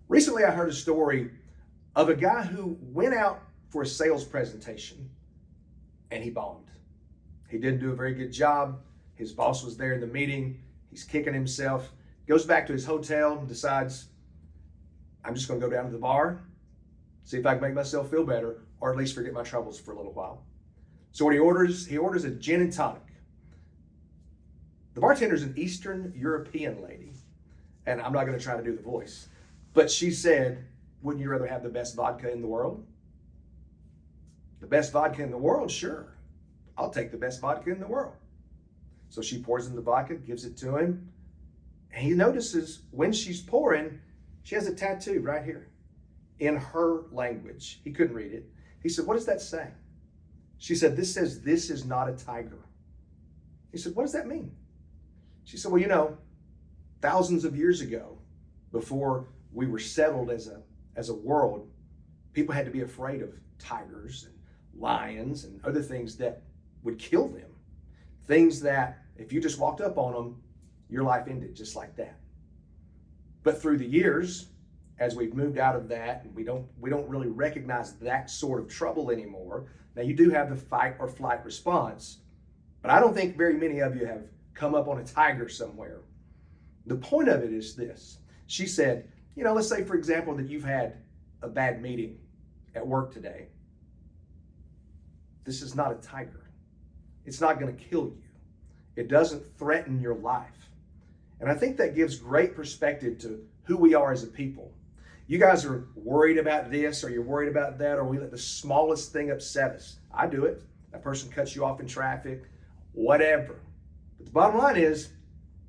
Recently, I heard a story of a guy who went out for a sales presentation and he bombed. He didn't do a very good job. His boss was there in the meeting. He's kicking himself, goes back to his hotel and decides, I'm just going to go down to the bar, see if I can make myself feel better, or at least forget my troubles for a little while. So what he orders a gin and tonic. The bartender's an Eastern European lady, and I'm not going to try to do the voice, but she said, wouldn't you rather have the best vodka in the world? The best vodka in the world? Sure. I'll take the best vodka in the world. So she pours in the vodka, gives it to him, and he notices when she's pouring, she has a tattoo right here in her language. He couldn't read it. He said, what does that say? She said, this says, this is not a tiger. He said, what does that mean? She said, well, you know, thousands of years ago, before we were settled as a world, people had to be afraid of tigers and lions and other things that would kill them. Things that if you just walked up on them, your life ended just like that. But through the years, as we've moved out of that, and we don't really recognize that sort of trouble anymore. Now you do have the fight or flight response, but I don't think very many of you have come up on a tiger somewhere. The point of it is this. She said, you know, let's say for example that you've had a bad meeting at work today. This is not a tiger. It's not going to kill you. It doesn't threaten your life. And I think that gives great perspective to who we are as a people. You guys are worried about this, or you're worried about that, or we let the smallest thing upset us. I do it. That person cuts you off in traffic, whatever. But the bottom line is,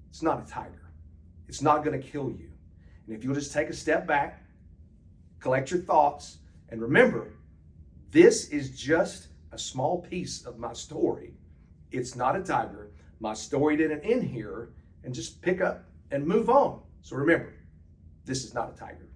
it's not a tiger. It's not going to kill you. And if you'll just take a step back, collect your thoughts, and remember, this is just a small piece of my story. It's not a tiger. My story didn't end here, and just pick up and move on. So remember, this is not a tiger.